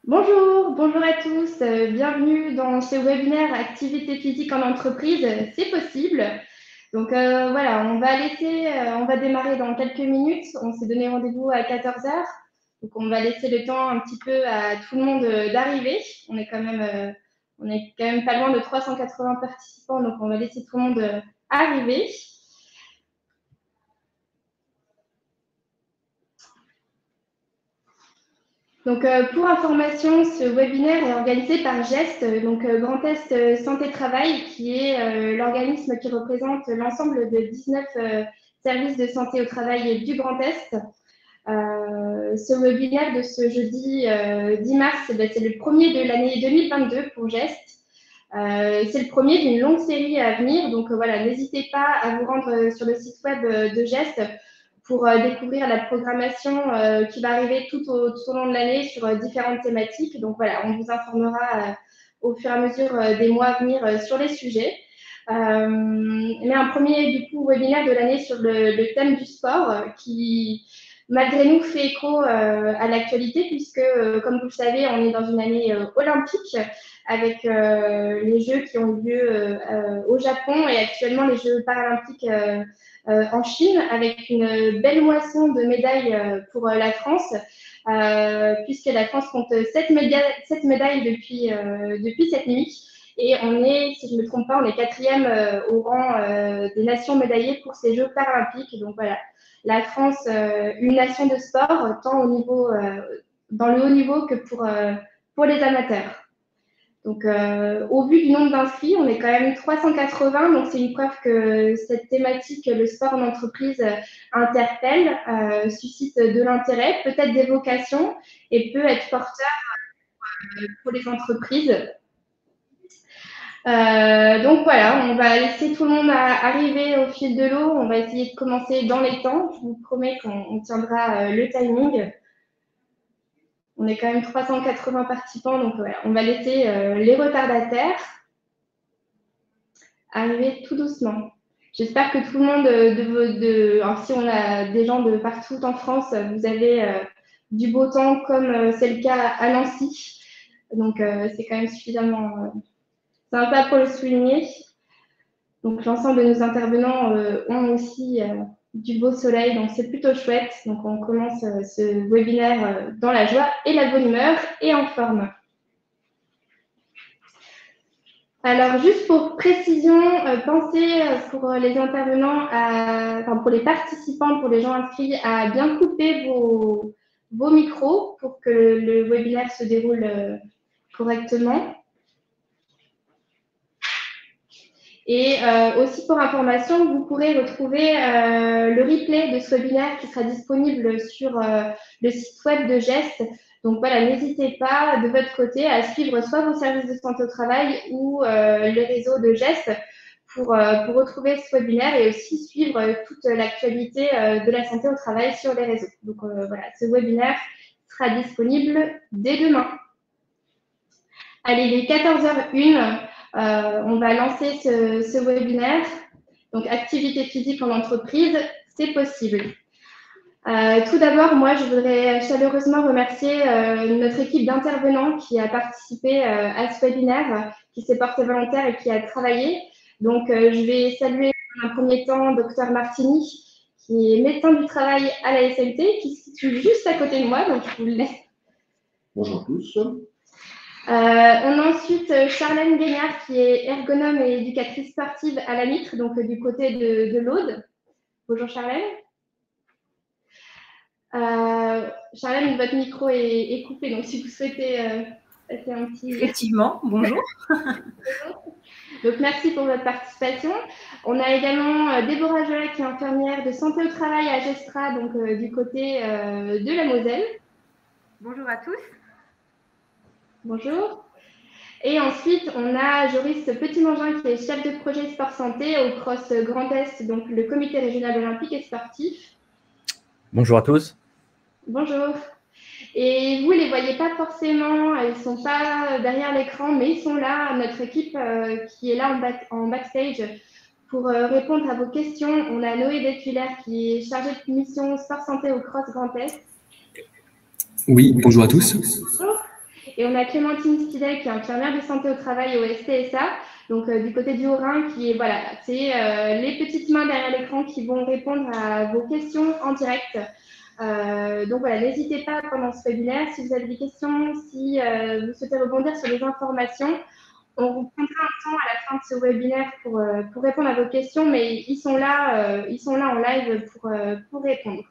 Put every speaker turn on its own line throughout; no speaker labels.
Bonjour à tous, bienvenue dans ce webinaire Activité physique en entreprise, c'est possible. Donc voilà, on va démarrer dans quelques minutes, on s'est donné rendez-vous à 14 heures, donc on va laisser le temps un petit peu à tout le monde d'arriver. On est quand même pas loin de 380 participants, donc on va laisser tout le monde arriver. Donc, pour information, ce webinaire est organisé par GEST, donc Grand Est Santé Travail, qui est l'organisme qui représente l'ensemble de 19 services de santé au travail du Grand Est. Ce webinaire de ce jeudi 10 mars, c'est le premier de l'année 2022 pour GEST. C'est le premier d'une longue série à venir, donc voilà, n'hésitez pas à vous rendre sur le site web de GEST pour découvrir la programmation qui va arriver tout au long de l'année sur différentes thématiques. Donc voilà, on vous informera au fur et à mesure des mois à venir sur les sujets. Mais un premier webinaire de l'année sur le thème du sport qui, malgré nous, fait écho à l'actualité puisque, comme vous le savez, on est dans une année olympique avec les Jeux qui ont eu lieu au Japon et actuellement les Jeux paralympiques en Chine avec une belle moisson de médailles pour la France, puisque la France compte 7 médailles depuis cette nuit. Et on est, si je ne me trompe pas, on est quatrième au rang des nations médaillées pour ces Jeux paralympiques. Donc voilà, la France, une nation de sport, tant au niveau, dans le haut niveau que pour les amateurs. Donc, au vu du nombre d'inscrits, on est quand même 380, donc c'est une preuve que cette thématique, le sport en entreprise, interpelle, suscite de l'intérêt, peut-être des vocations et peut être porteur pour les entreprises. Donc voilà, on va laisser tout le monde arriver au fil de l'eau. On va essayer de commencer dans les temps. Je vous promets qu'on tiendra le timing. On est quand même 380 participants, donc voilà, on va laisser les retardataires arriver tout doucement. J'espère que tout le monde, alors si on a des gens de partout en France, vous avez du beau temps comme c'est le cas à Nancy. Donc c'est quand même suffisamment sympa pour le souligner. Donc l'ensemble de nos intervenants ont aussi du beau soleil, donc c'est plutôt chouette. Donc on commence ce webinaire dans la joie et la bonne humeur et en forme. Alors, juste pour précision, pensez pour les intervenants, pour les participants, pour les gens inscrits, à bien couper vos micros pour que le webinaire se déroule correctement. Et aussi pour information, vous pourrez retrouver le replay de ce webinaire qui sera disponible sur le site web de GEST. Donc voilà, n'hésitez pas de votre côté à suivre soit vos services de santé au travail ou les réseaux de GEST pour retrouver ce webinaire et aussi suivre toute l'actualité de la santé au travail sur les réseaux. Donc voilà, ce webinaire sera disponible dès demain. Allez, il est 14h01. On va lancer ce webinaire. Donc, activité physique en entreprise, c'est possible. Tout d'abord, moi, je voudrais chaleureusement remercier notre équipe d'intervenants qui a participé à ce webinaire, qui s'est porté volontaire et qui a travaillé. Donc, je vais saluer en un premier temps Dr Martini, qui est médecin du travail à la SMT, qui se situe juste à côté de moi, donc je vous le laisse.
Bonjour à tous.
On a ensuite Charlène Gagnard, qui est ergonome et éducatrice sportive à la Mitre, donc du côté de l'Aude. Bonjour Charlène. Charlène, votre micro est coupé, donc si vous souhaitez passer un petit...
Effectivement, bonjour.
Donc merci pour votre participation. On a également Déborah Jolet, qui est infirmière de santé au travail à Gestra, donc du côté de la Moselle.
Bonjour à tous.
Bonjour. Et ensuite, on a Joris Petit-Mangin, qui est chef de projet sport santé au CROSS Grand Est, donc le comité régional olympique et sportif.
Bonjour à tous.
Bonjour. Et vous ne les voyez pas forcément, ils ne sont pas derrière l'écran, mais ils sont là, notre équipe qui est là en backstage pour répondre à vos questions. On a Noé Bétulaire qui est chargé de mission sport santé au CROSS Grand Est.
Oui, bonjour à tous.
Bonjour. Et on a Clémentine Spidet, qui est infirmière de santé au travail au STSA, donc du côté du Haut-Rhin, qui est, voilà, c'est les petites mains derrière l'écran qui vont répondre à vos questions en direct. Donc voilà, n'hésitez pas pendant ce webinaire, si vous avez des questions, si vous souhaitez rebondir sur les informations, on vous prendra un temps à la fin de ce webinaire pour répondre à vos questions, mais ils sont là en live pour répondre.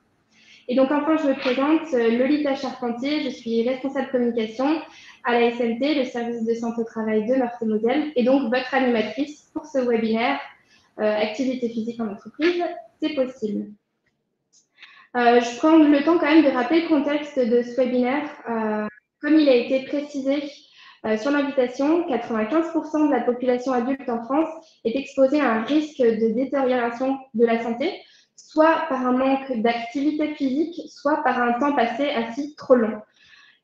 Et donc enfin, je me présente, Lolita Charpentier, je suis responsable communication à la SMT, le service de santé au travail de Meurthe-et-Moselle, et donc votre animatrice pour ce webinaire activité physique en entreprise, c'est possible. Je prends le temps quand même de rappeler le contexte de ce webinaire. Comme il a été précisé sur l'invitation, 95% de la population adulte en France est exposée à un risque de détérioration de la santé, soit par un manque d'activité physique, soit par un temps passé assis trop long.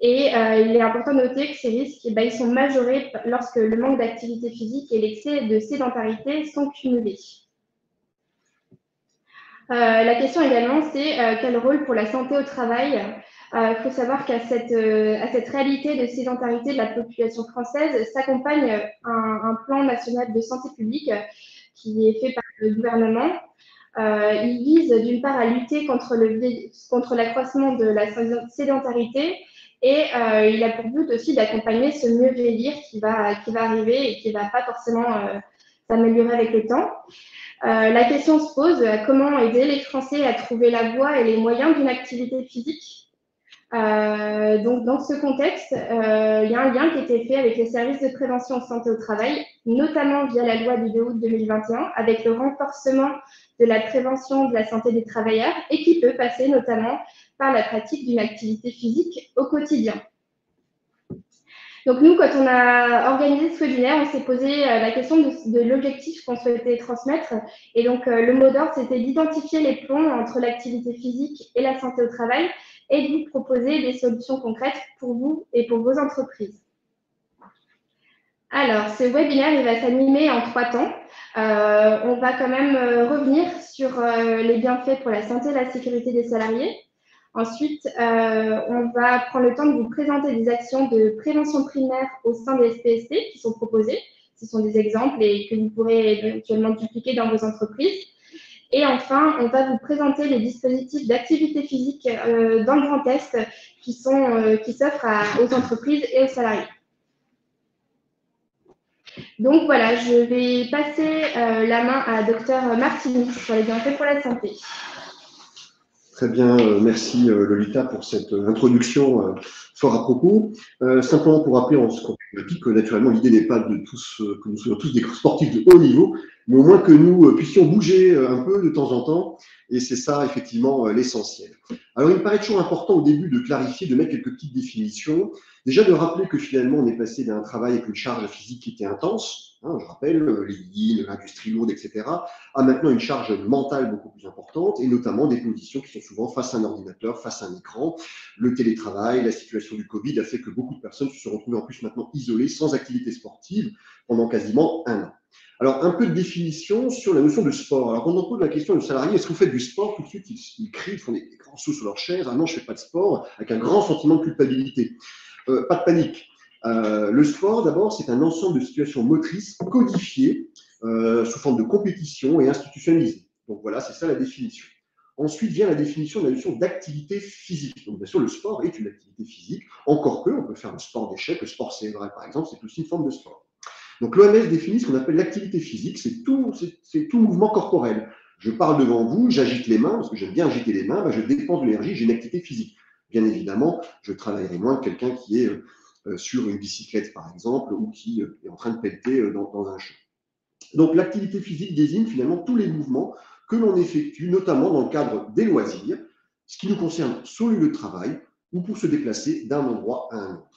Et il est important de noter que ces risques, ils sont majorés lorsque le manque d'activité physique et l'excès de sédentarité sont cumulés. La question également, c'est quel rôle pour la santé au travail. Il faut savoir qu'à cette réalité de sédentarité de la population française s'accompagne un plan national de santé publique qui est fait par le gouvernement. Il vise d'une part à lutter contre l'accroissement de la sédentarité et il a pour but aussi d'accompagner ce mieux vieillir qui va arriver et qui ne va pas forcément s'améliorer avec le temps. La question se pose, comment aider les Français à trouver la voie et les moyens d'une activité physique. Donc, dans ce contexte, il y a un lien qui a été fait avec les services de prévention en santé au travail, notamment via la loi du 2 août 2021, avec le renforcement de la prévention de la santé des travailleurs et qui peut passer notamment par la pratique d'une activité physique au quotidien. Donc nous, quand on a organisé ce webinaire, on s'est posé la question de l'objectif qu'on souhaitait transmettre. Et donc le mot d'ordre, c'était d'identifier les ponts entre l'activité physique et la santé au travail et de vous proposer des solutions concrètes pour vous et pour vos entreprises. Alors, ce webinaire, il va s'animer en 3 temps. On va quand même revenir sur les bienfaits pour la santé et la sécurité des salariés. Ensuite, on va prendre le temps de vous présenter des actions de prévention primaire au sein des SPST qui sont proposées. Ce sont des exemples et que vous pourrez éventuellement dupliquer dans vos entreprises. Et enfin, on va vous présenter les dispositifs d'activité physique dans le Grand Est qui s'offrent aux entreprises et aux salariés. Donc voilà, je vais passer la main à Dr Martini sur les bienfaits pour la santé.
Très bien, merci Lolita pour cette introduction fort à propos. Simplement pour rappeler en ce que naturellement l'idée n'est pas que nous soyons tous des sportifs de haut niveau, mais au moins que nous puissions bouger un peu de temps en temps, et c'est ça effectivement l'essentiel. Alors il me paraît toujours important au début de clarifier, de mettre quelques petites définitions, déjà de rappeler que finalement on est passé d'un travail avec une charge physique qui était intense, hein, je rappelle les lignes, l'industrie lourde, etc., à maintenant une charge mentale beaucoup plus importante, et notamment des positions qui sont souvent face à un ordinateur, face à un écran. Le télétravail, la situation du Covid a fait que beaucoup de personnes se sont retrouvées en plus maintenant isolées, sans activité sportive, pendant quasiment 1 an. Alors, un peu de définition sur la notion de sport. Alors, quand on pose la question aux salariés, est-ce que vous faites du sport? Tout de suite, ils crient, ils font des grands sauts sur leur chaise. Ah non, je ne fais pas de sport, avec un grand sentiment de culpabilité. Pas de panique. Le sport, d'abord, c'est un ensemble de situations motrices codifiées sous forme de compétition et institutionnalisées. Donc voilà, c'est ça la définition. Ensuite vient la définition de la notion d'activité physique. Donc bien sûr, le sport est une activité physique, encore que on peut faire le sport d'échecs, le sport c'est vrai par exemple, c'est aussi une forme de sport. Donc l'OMS définit ce qu'on appelle l'activité physique, c'est tout mouvement corporel. Je parle devant vous, j'agite les mains, parce que j'aime bien agiter les mains, je dépense de l'énergie, j'ai une activité physique. Bien évidemment, je travaillerai moins que quelqu'un qui est sur une bicyclette par exemple, ou qui est en train de pelleter dans un champ. Donc l'activité physique désigne finalement tous les mouvements que l'on effectue, notamment dans le cadre des loisirs, ce qui nous concerne sur le lieu de travail ou pour se déplacer d'un endroit à un autre.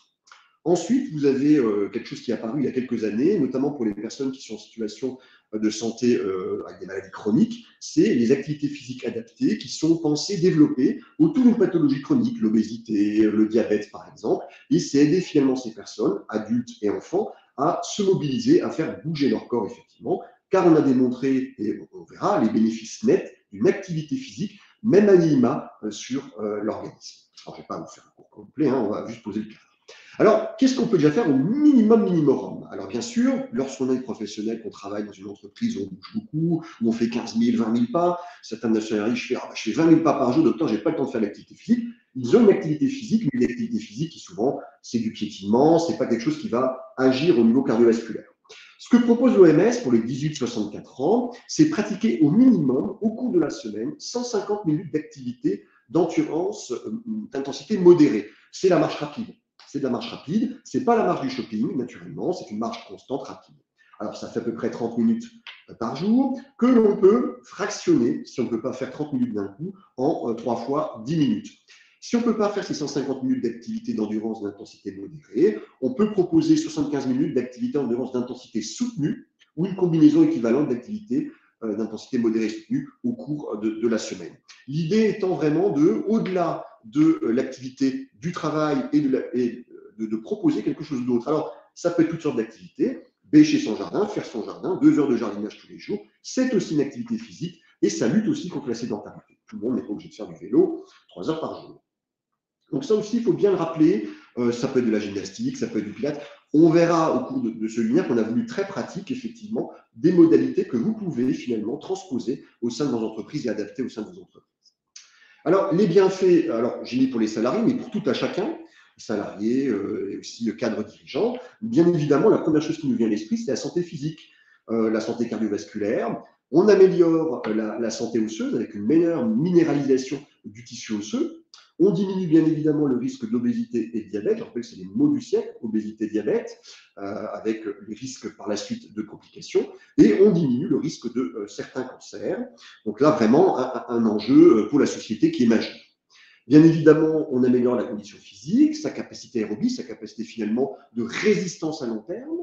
Ensuite, vous avez quelque chose qui est apparu il y a quelques années, notamment pour les personnes qui sont en situation de santé avec des maladies chroniques, c'est les activités physiques adaptées qui sont pensées, développées autour d'une pathologie chronique, l'obésité, le diabète par exemple, et c'est aider finalement ces personnes, adultes et enfants, à se mobiliser, à faire bouger leur corps effectivement, car on a démontré, et on verra, les bénéfices nets d'une activité physique, même à minima sur l'organisme. Alors je ne vais pas vous faire un cours complet, on va juste poser le cadre. Alors, qu'est-ce qu'on peut déjà faire au minimum? Alors, bien sûr, lorsqu'on est professionnel, qu'on travaille dans une entreprise où on bouge beaucoup, où on fait 15 000, 20 000 pas, certains nationalistes, je fais 20 000 pas par jour, docteur, j'ai pas le temps de faire l'activité physique. Ils ont une activité physique, mais une activité physique qui souvent, c'est du piétinement, c'est pas quelque chose qui va agir au niveau cardiovasculaire. Ce que propose l'OMS pour les 18-64 ans, c'est pratiquer au minimum, au cours de la semaine, 150 minutes d'activité d'endurance d'intensité modérée. C'est la marche rapide. C'est de la marche rapide. C'est pas la marche du shopping, naturellement. C'est une marche constante, rapide. Alors, ça fait à peu près 30 minutes par jour que l'on peut fractionner, si on ne peut pas faire 30 minutes d'un coup, en 3 fois 10 minutes. Si on ne peut pas faire ces 150 minutes d'activité d'endurance d'intensité modérée, on peut proposer 75 minutes d'activité d'endurance d'intensité soutenue ou une combinaison équivalente d'activité d'intensité modérée soutenue au cours de la semaine. L'idée étant vraiment au-delà de l'activité du travail et de proposer quelque chose d'autre. Alors, ça peut être toutes sortes d'activités. Bêcher son jardin, faire son jardin, 2 heures de jardinage tous les jours, c'est aussi une activité physique et ça lutte aussi contre la sédentarité. Tout le monde n'est pas obligé de faire du vélo 3 heures par jour. Donc ça aussi, il faut bien le rappeler, ça peut être de la gymnastique, ça peut être du pilates. On verra au cours de ce webinaire qu'on a voulu très pratique, effectivement, des modalités que vous pouvez finalement transposer au sein de vos entreprises et adapter au sein de vos entreprises. Alors, les bienfaits, alors j'ai mis pour les salariés, mais pour tout à chacun, salariés et aussi cadres dirigeants, bien évidemment, la première chose qui nous vient à l'esprit, c'est la santé physique, la santé cardiovasculaire. On améliore la santé osseuse avec une meilleure minéralisation du tissu osseux. On diminue bien évidemment le risque d'obésité et de diabète. Je rappelle que c'est les mots du siècle, obésité, diabète, avec les risques par la suite de complications. Et on diminue le risque de certains cancers. Donc là, vraiment, un enjeu pour la société qui est majeur. Bien évidemment, on améliore la condition physique, sa capacité aérobie, sa capacité finalement de résistance à long terme.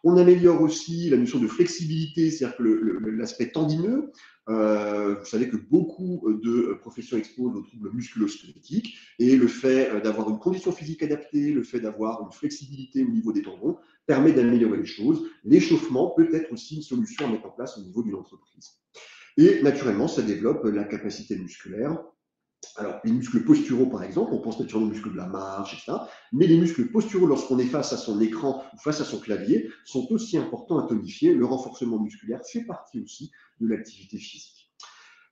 On améliore aussi la notion de flexibilité, c'est-à-dire que l'aspect tendineux. Vous savez que beaucoup de professions exposent aux troubles musculo-squelettiques et le fait d'avoir une condition physique adaptée, le fait d'avoir une flexibilité au niveau des tendons permet d'améliorer les choses. L'échauffement peut être aussi une solution à mettre en place au niveau d'une entreprise. Et naturellement, ça développe la capacité musculaire. Alors, les muscles posturaux, par exemple, on pense naturellement aux muscles de la marche, etc. Mais les muscles posturaux, lorsqu'on est face à son écran ou face à son clavier, sont aussi importants à tonifier. Le renforcement musculaire fait partie aussi de l'activité physique.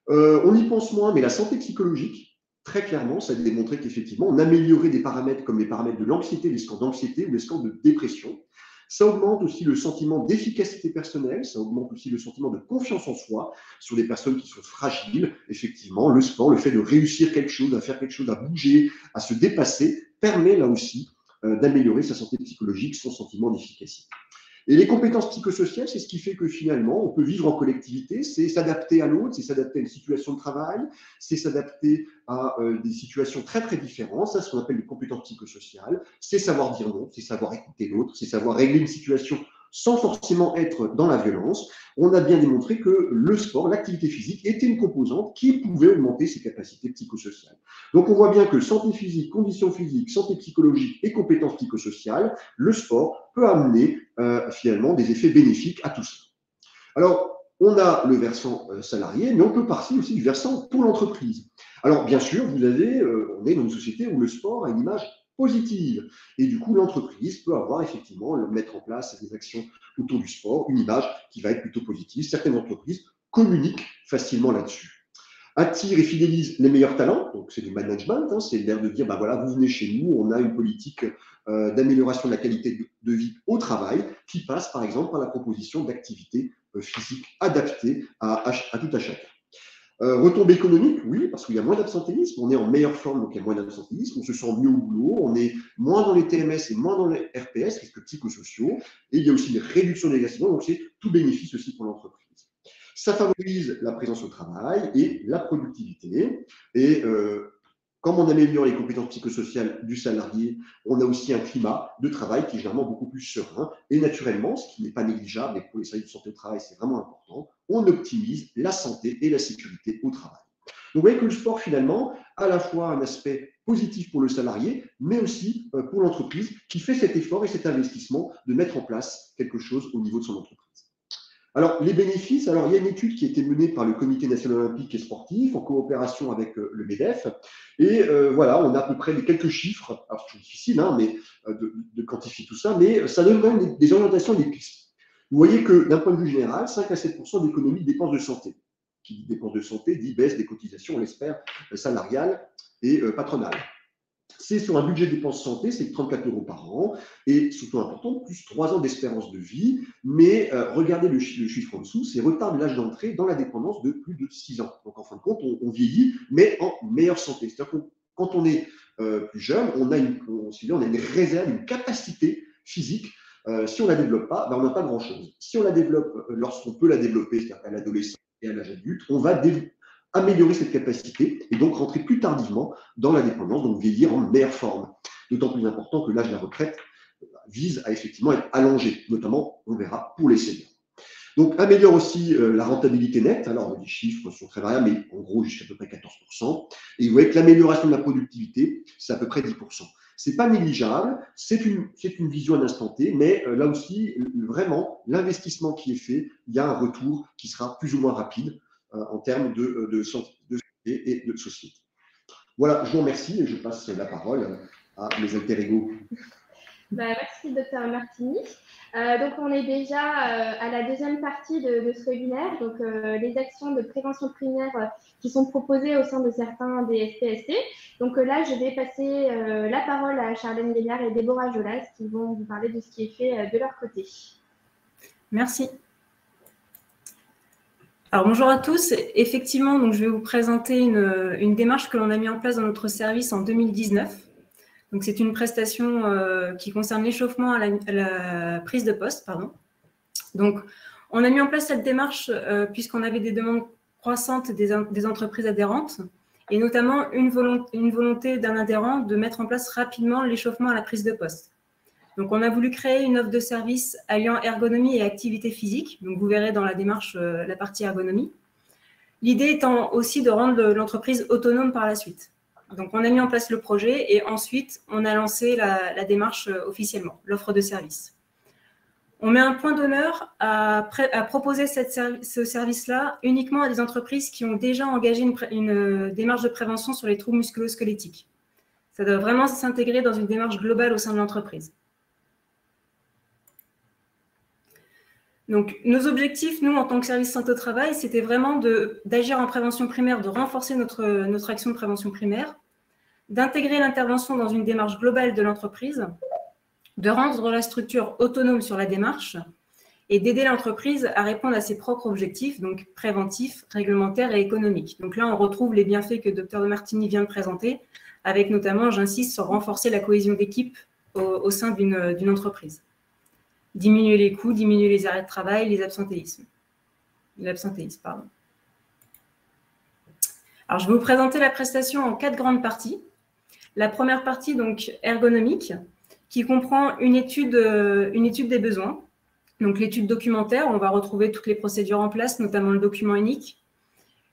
On y pense moins, mais la santé psychologique, très clairement, ça a démontré qu'effectivement, on améliorait des paramètres comme les paramètres de l'anxiété, les scores d'anxiété ou les scores de dépression. Ça augmente aussi le sentiment d'efficacité personnelle, ça augmente aussi le sentiment de confiance en soi sur des personnes qui sont fragiles. Effectivement, le sport, le fait de réussir quelque chose, à faire quelque chose, à bouger, à se dépasser, permet là aussi d'améliorer sa santé psychologique, son sentiment d'efficacité. Et les compétences psychosociales, c'est ce qui fait que finalement, on peut vivre en collectivité, c'est s'adapter à l'autre, c'est s'adapter à une situation de travail, c'est s'adapter à des situations très très différentes. Ça, c'est ce qu'on appelle les compétences psychosociales. C'est savoir dire non, c'est savoir écouter l'autre, c'est savoir régler une situation sans forcément être dans la violence. On a bien démontré que le sport, l'activité physique, était une composante qui pouvait augmenter ses capacités psychosociales. Donc on voit bien que santé physique, conditions physiques, santé psychologique et compétences psychosociales, le sport peut amener finalement des effets bénéfiques à tout ça. Alors, on a le versant salarié, mais on peut partir aussi du versant pour l'entreprise. Alors, bien sûr, on est dans une société où le sport a une image positive. Et du coup, l'entreprise peut avoir effectivement, mettre en place des actions autour du sport, une image qui va être plutôt positive. Certaines entreprises communiquent facilement là-dessus. Attire et fidélise les meilleurs talents, donc c'est du management, c'est l'air de dire, ben voilà, vous venez chez nous, on a une politique d'amélioration de la qualité de vie au travail qui passe par exemple par la proposition d'activités physiques adaptées à tout à chacun. Retombées économiques, oui, parce qu'il y a moins d'absentéisme, on est en meilleure forme, donc il y a moins d'absentéisme, on se sent mieux au boulot, on est moins dans les TMS et moins dans les RPS, risques psychosociaux, et il y a aussi une réduction des accidents, donc c'est tout bénéfice aussi pour l'entreprise. Ça favorise la présence au travail et la productivité. Et comme on améliore les compétences psychosociales du salarié, on a aussi un climat de travail qui est généralement beaucoup plus serein. Et naturellement, ce qui n'est pas négligeable, et pour les services de santé au travail, c'est vraiment important, on optimise la santé et la sécurité au travail. Donc vous voyez que le sport, finalement, a à la fois un aspect positif pour le salarié, mais aussi pour l'entreprise qui fait cet effort et cet investissement de mettre en place quelque chose au niveau de son entreprise. Alors, les bénéfices, alors il y a une étude qui a été menée par le Comité national olympique et sportif en coopération avec le MEDEF. Et voilà, on a à peu près les quelques chiffres. Alors, c'est difficile mais, de quantifier tout ça, mais ça donne quand même des orientations, des pistes. Vous voyez que d'un point de vue général, 5 à 7 d'économie de dépenses de santé. Qui dit dépenses de santé dit baisse des cotisations, on l'espère, salariales et patronales. C'est sur un budget de dépenses santé, c'est 34 € par an, et surtout important, plus 3 ans d'espérance de vie. Mais regardez le chiffre en dessous, c'est retard de l'âge d'entrée dans la dépendance de plus de 6 ans. Donc en fin de compte, on vieillit, mais en meilleure santé. C'est-à-dire que quand on est plus jeune, on a une réserve, une capacité physique. Si on ne la développe pas, on n'a pas grand-chose. Si on la développe lorsqu'on peut la développer, c'est-à-dire à l'adolescence et à l'âge adulte, on va améliorer cette capacité et donc rentrer plus tardivement dans la dépendance, donc vieillir en meilleure forme. D'autant plus important que l'âge de la retraite vise à effectivement être allongé, notamment, on verra, pour les seniors. Donc, améliore aussi la rentabilité nette. Alors, les chiffres sont très variables, mais en gros, jusqu'à peu près 14%. Et vous voyez que l'amélioration de la productivité, c'est à peu près 10%. Ce n'est pas négligeable, c'est une vision à l'instant T, mais là aussi, vraiment, l'investissement qui est fait, il y a un retour qui sera plus ou moins rapide en termes de santé et de société. Voilà, je vous remercie et je passe la parole à mes alter ego.
Merci, Dr Martini. Donc, on est déjà à la deuxième partie de ce webinaire, donc les actions de prévention primaire qui sont proposées au sein de certains des SPST. Donc là, je vais passer la parole à Charlène Gaillard et Déborah Jolas qui vont vous parler de ce qui est fait de leur côté.
Merci. Alors, bonjour à tous. Effectivement, donc, je vais vous présenter une démarche que l'on a mis en place dans notre service en 2019. Donc, c'est une prestation qui concerne l'échauffement à la prise de poste. Donc, on a mis en place cette démarche puisqu'on avait des demandes croissantes des entreprises adhérentes et notamment une volonté d'un adhérent de mettre en place rapidement l'échauffement à la prise de poste. Donc, on a voulu créer une offre de service alliant ergonomie et activité physique. Donc, vous verrez dans la démarche la partie ergonomie. L'idée étant aussi de rendre l'entreprise autonome par la suite. Donc, on a mis en place le projet et ensuite, on a lancé la démarche officiellement, l'offre de service. On met un point d'honneur à proposer ce service-là uniquement à des entreprises qui ont déjà engagé une démarche de prévention sur les troubles musculo-squelettiques. Ça doit vraiment s'intégrer dans une démarche globale au sein de l'entreprise. Donc, nos objectifs, nous, en tant que service santé au travail, c'était vraiment d'agir en prévention primaire, de renforcer notre action de prévention primaire, d'intégrer l'intervention dans une démarche globale de l'entreprise, de rendre la structure autonome sur la démarche et d'aider l'entreprise à répondre à ses propres objectifs, donc préventifs, réglementaires et économiques. Donc là, on retrouve les bienfaits que Dr Martini vient de présenter, avec notamment, j'insiste, sur renforcer la cohésion d'équipe au sein d'une entreprise. Diminuer les coûts, diminuer les arrêts de travail, l'absentéisme, pardon. Alors, je vais vous présenter la prestation en 4 grandes parties. La première partie, donc, ergonomique, qui comprend une étude des besoins. Donc, l'étude documentaire, on va retrouver toutes les procédures en place, notamment le document unique.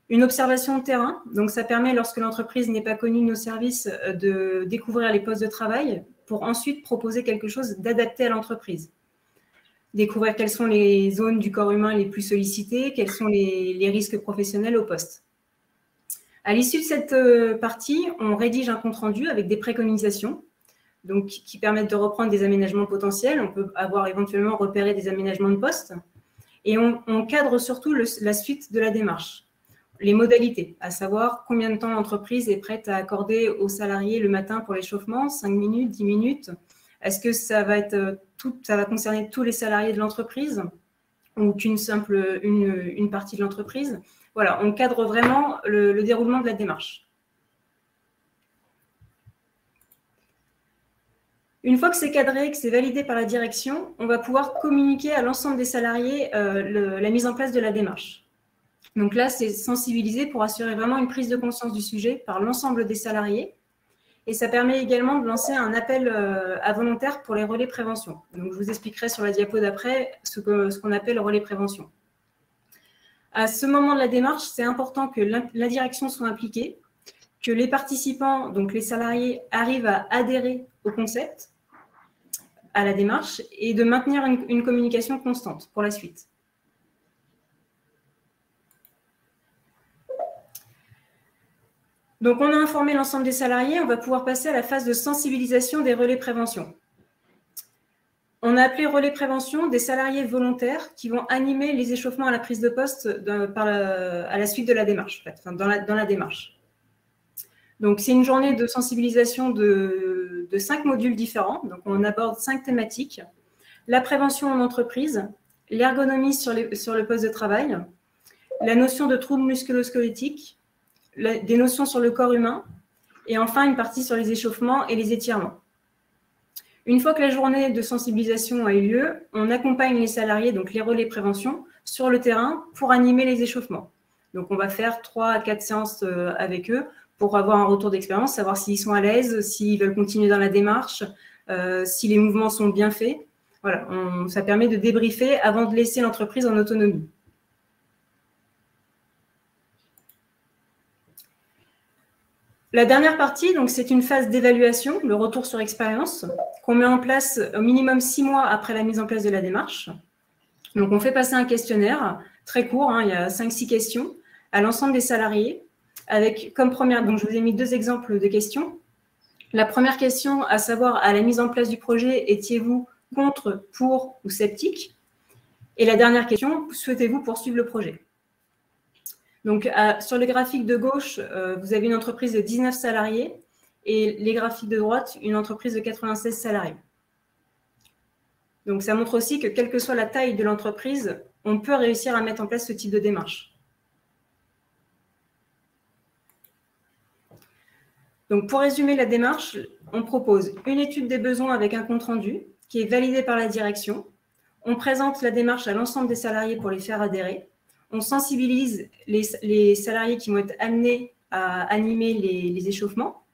Une observation de terrain, donc ça permet, lorsque l'entreprise n'est pas connue de nos services, de découvrir les postes de travail pour ensuite proposer quelque chose d'adapté à l'entreprise. Découvrir quelles sont les zones du corps humain les plus sollicitées, quels sont les risques professionnels au poste. À l'issue de cette partie, on rédige un compte-rendu avec des préconisations donc, qui permettent de reprendre des aménagements potentiels. On peut avoir éventuellement repéré des aménagements de poste. Et on cadre surtout la suite de la démarche. Les modalités, à savoir combien de temps l'entreprise est prête à accorder aux salariés le matin pour l'échauffement, 5 minutes, 10 minutes. Est-ce que ça va concerner tous les salariés de l'entreprise ou qu'une une partie de l'entreprise? Voilà, on cadre vraiment le déroulement de la démarche. Une fois que c'est cadré, que c'est validé par la direction, on va pouvoir communiquer à l'ensemble des salariés la mise en place de la démarche. Donc là, c'est sensibiliser pour assurer vraiment une prise de conscience du sujet par l'ensemble des salariés. Et ça permet également de lancer un appel à volontaires pour les relais prévention. Donc, je vous expliquerai sur la diapo d'après ce qu'on appelle le relais prévention. À ce moment de la démarche, c'est important que la direction soit impliquée, que les participants, donc les salariés, arrivent à adhérer au concept, à la démarche, et de maintenir une communication constante pour la suite. Donc, on a informé l'ensemble des salariés. On va pouvoir passer à la phase de sensibilisation des relais prévention. On a appelé relais prévention des salariés volontaires qui vont animer les échauffements à la prise de poste à la suite de la démarche, en fait, enfin, dans la démarche. Donc, c'est une journée de sensibilisation de 5 modules différents. Donc, on aborde 5 thématiques. La prévention en entreprise, l'ergonomie sur le poste de travail, la notion de troubles musculo-squelettiques, des notions sur le corps humain, et enfin une partie sur les échauffements et les étirements. Une fois que la journée de sensibilisation a eu lieu, on accompagne les salariés, donc les relais prévention, sur le terrain pour animer les échauffements. Donc, on va faire 3 à 4 séances avec eux pour avoir un retour d'expérience, savoir s'ils sont à l'aise, s'ils veulent continuer dans la démarche, si les mouvements sont bien faits. Voilà, ça permet de débriefer avant de laisser l'entreprise en autonomie. La dernière partie, donc, c'est une phase d'évaluation, le retour sur expérience, qu'on met en place au minimum 6 mois après la mise en place de la démarche. Donc, on fait passer un questionnaire très court, hein, il y a 5-6 questions, à l'ensemble des salariés, avec comme première, donc je vous ai mis 2 exemples de questions. La première question, à savoir, à la mise en place du projet, étiez-vous contre, pour ou sceptique? Et la dernière question, souhaitez-vous poursuivre le projet? Donc, sur le graphique de gauche, vous avez une entreprise de 19 salariés et les graphiques de droite, une entreprise de 96 salariés. Donc, ça montre aussi que quelle que soit la taille de l'entreprise, on peut réussir à mettre en place ce type de démarche. Donc, pour résumer la démarche, on propose une étude des besoins avec un compte-rendu qui est validé par la direction. On présente la démarche à l'ensemble des salariés pour les faire adhérer. On sensibilise les salariés qui vont être amenés à animer les échauffements.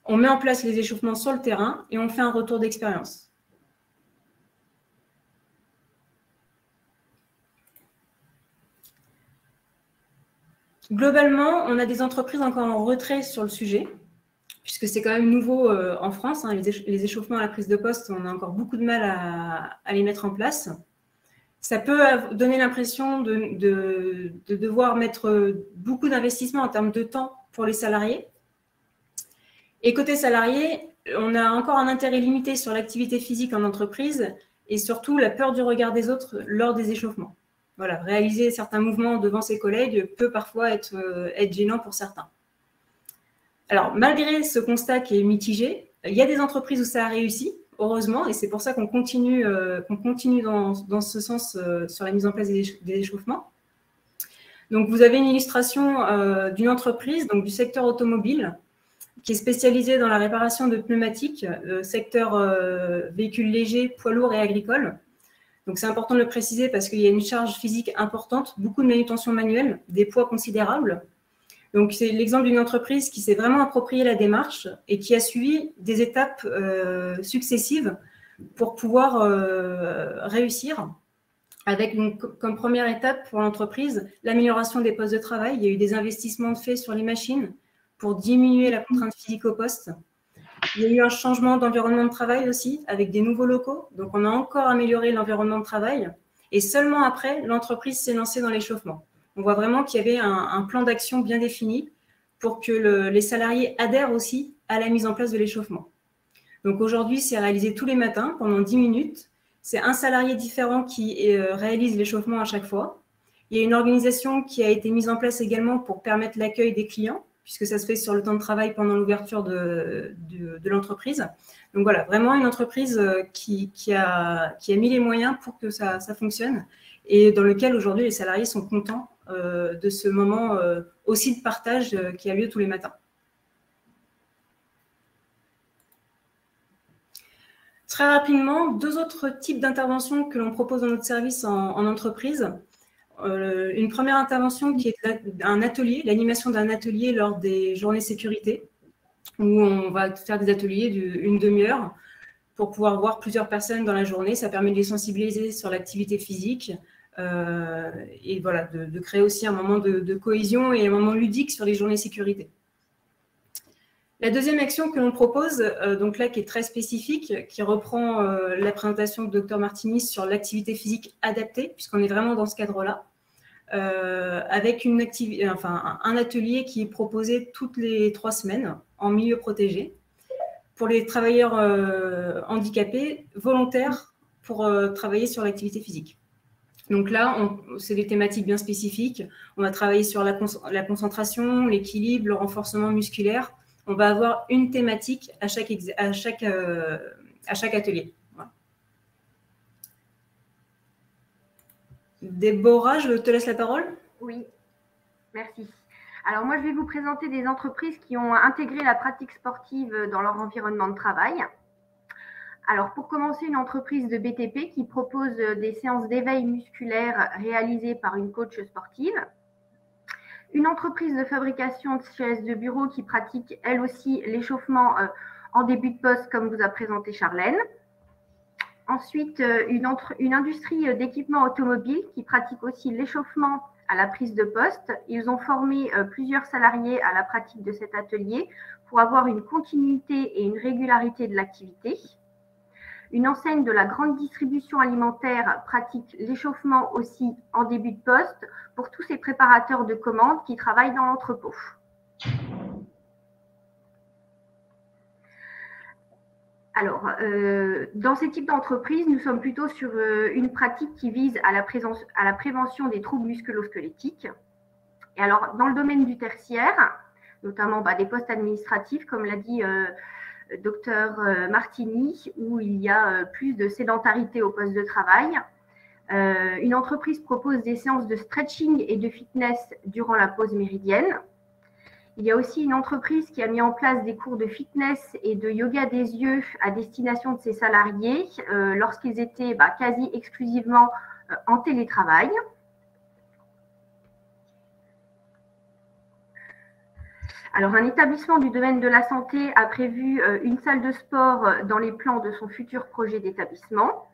On met en place les échauffements sur le terrain et on fait un retour d'expérience. Globalement, on a des entreprises encore en retrait sur le sujet, puisque c'est quand même nouveau en France. Hein, les échauffements à la prise de poste, on a encore beaucoup de mal à les mettre en place. Ça peut donner l'impression de devoir mettre beaucoup d'investissement en termes de temps pour les salariés. Et côté salarié, on a encore un intérêt limité sur l'activité physique en entreprise et surtout la peur du regard des autres lors des échauffements. Voilà, réaliser certains mouvements devant ses collègues peut parfois être gênant pour certains. Alors, malgré ce constat qui est mitigé, il y a des entreprises où ça a réussi, heureusement, et c'est pour ça qu'on continue dans ce sens sur la mise en place des échauffements. Donc, vous avez une illustration d'une entreprise, donc du secteur automobile, qui est spécialisée dans la réparation de pneumatiques, secteur véhicules légers, poids lourds et agricoles. Donc, c'est important de le préciser parce qu'il y a une charge physique importante, beaucoup de manutention manuelle, des poids considérables. Donc, c'est l'exemple d'une entreprise qui s'est vraiment approprié la démarche et qui a suivi des étapes successives pour pouvoir réussir avec comme première étape pour l'entreprise l'amélioration des postes de travail. Il y a eu des investissements faits sur les machines pour diminuer la contrainte physique au poste. Il y a eu un changement d'environnement de travail aussi avec des nouveaux locaux. Donc, on a encore amélioré l'environnement de travail et seulement après, l'entreprise s'est lancée dans l'échauffement. On voit vraiment qu'il y avait un plan d'action bien défini pour que les salariés adhèrent aussi à la mise en place de l'échauffement. Donc aujourd'hui, c'est réalisé tous les matins pendant 10 minutes. C'est un salarié différent qui réalise l'échauffement à chaque fois. Il y a une organisation qui a été mise en place également pour permettre l'accueil des clients, puisque ça se fait sur le temps de travail pendant l'ouverture de l'entreprise. Donc voilà, vraiment une entreprise qui a mis les moyens pour que ça fonctionne et dans lequel aujourd'hui les salariés sont contents de ce moment aussi de partage qui a lieu tous les matins. Très rapidement, 2 autres types d'interventions que l'on propose dans notre service en entreprise. Une première intervention qui est un atelier, l'animation d'un atelier lors des journées sécurité, où on va faire des ateliers d'une demi-heure pour pouvoir voir plusieurs personnes dans la journée. Ça permet de les sensibiliser sur l'activité physique, et voilà, de créer aussi un moment de cohésion et un moment ludique sur les journées sécurité. La deuxième action que l'on propose, donc là qui est très spécifique, qui reprend la présentation de Dr Martinis sur l'activité physique adaptée, puisqu'on est vraiment dans ce cadre-là. avec un atelier qui est proposé toutes les 3 semaines en milieu protégé pour les travailleurs handicapés volontaires pour travailler sur l'activité physique. Donc là, c'est des thématiques bien spécifiques. On va travailler sur la concentration, l'équilibre, le renforcement musculaire. On va avoir une thématique à chaque atelier. Voilà. Déborah, je te laisse la parole.
Oui, merci. Alors moi, je vais vous présenter des entreprises qui ont intégré la pratique sportive dans leur environnement de travail. Alors, pour commencer, une entreprise de BTP qui propose des séances d'éveil musculaire réalisées par une coach sportive. Une entreprise de fabrication de chaises de bureau qui pratique, elle aussi, l'échauffement en début de poste, comme vous a présenté Charlène. Ensuite, une industrie d'équipement automobile qui pratique aussi l'échauffement à la prise de poste. Ils ont formé plusieurs salariés à la pratique de cet atelier pour avoir une continuité et une régularité de l'activité. Une enseigne de la grande distribution alimentaire pratique l'échauffement aussi en début de poste pour tous ces préparateurs de commandes qui travaillent dans l'entrepôt. Alors, dans ces types d'entreprises, nous sommes plutôt sur une pratique qui vise à la prévention des troubles musculo-squelettiques. Et alors, dans le domaine du tertiaire, notamment des postes administratifs, comme l'a dit Docteur Martini, où il y a plus de sédentarité au poste de travail. Une entreprise propose des séances de stretching et de fitness durant la pause méridienne. Il y a aussi une entreprise qui a mis en place des cours de fitness et de yoga des yeux à destination de ses salariés lorsqu'ils étaient quasi exclusivement en télétravail. Alors, un établissement du domaine de la santé a prévu une salle de sport dans les plans de son futur projet d'établissement.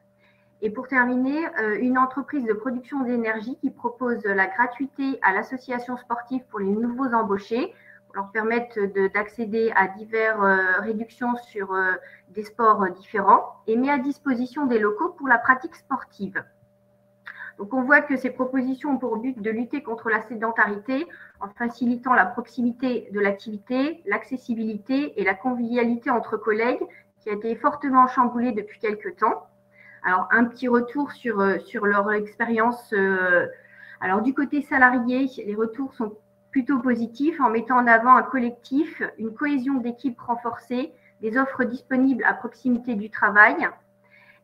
Et pour terminer, une entreprise de production d'énergie qui propose la gratuité à l'association sportive pour les nouveaux embauchés, pour leur permettre d'accéder à diverses réductions sur des sports différents et met à disposition des locaux pour la pratique sportive. Donc, on voit que ces propositions ont pour but de lutter contre la sédentarité en facilitant la proximité de l'activité, l'accessibilité et la convivialité entre collègues qui a été fortement chamboulée depuis quelques temps. Alors, un petit retour sur leur expérience. Alors, du côté salarié, les retours sont plutôt positifs en mettant en avant un collectif, une cohésion d'équipe renforcée, des offres disponibles à proximité du travail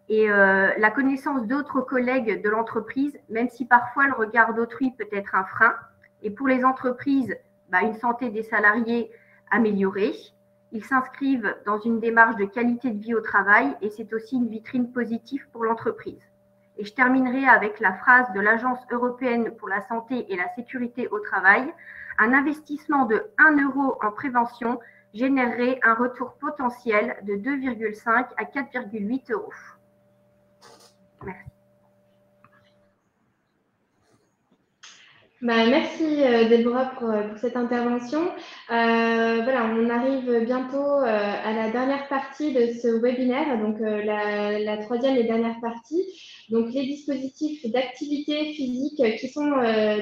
et la connaissance d'autres collègues de l'entreprise, même si parfois le regard d'autrui peut être un frein. Et pour les entreprises, une santé des salariés améliorée. Ils s'inscrivent dans une démarche de qualité de vie au travail et c'est aussi une vitrine positive pour l'entreprise. Et je terminerai avec la phrase de l'Agence européenne pour la santé et la sécurité au travail. Un investissement de 1 euro en prévention générerait un retour potentiel de 2,5 à 4,8 euros. Merci.
Merci Déborah pour cette intervention. Voilà, on arrive bientôt à la dernière partie de ce webinaire, donc la troisième et dernière partie. Donc les dispositifs d'activité physique qui sont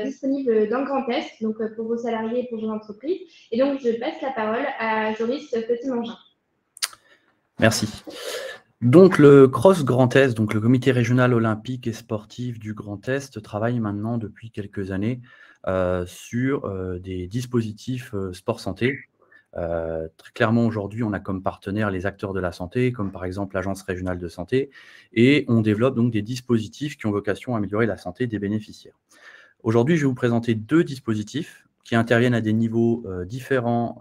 disponibles dans le Grand Est, donc pour vos salariés et pour vos entreprises. Et donc je passe la parole à Joris Petit-Mangin.
Merci. Donc, le CROSS Grand Est, donc le Comité régional olympique et sportif du Grand Est, travaille maintenant depuis quelques années sur des dispositifs sport-santé. Très clairement, aujourd'hui, on a comme partenaires les acteurs de la santé, comme par exemple l'Agence régionale de santé, et on développe donc des dispositifs qui ont vocation à améliorer la santé des bénéficiaires. Aujourd'hui, je vais vous présenter 2 dispositifs qui interviennent à des niveaux différents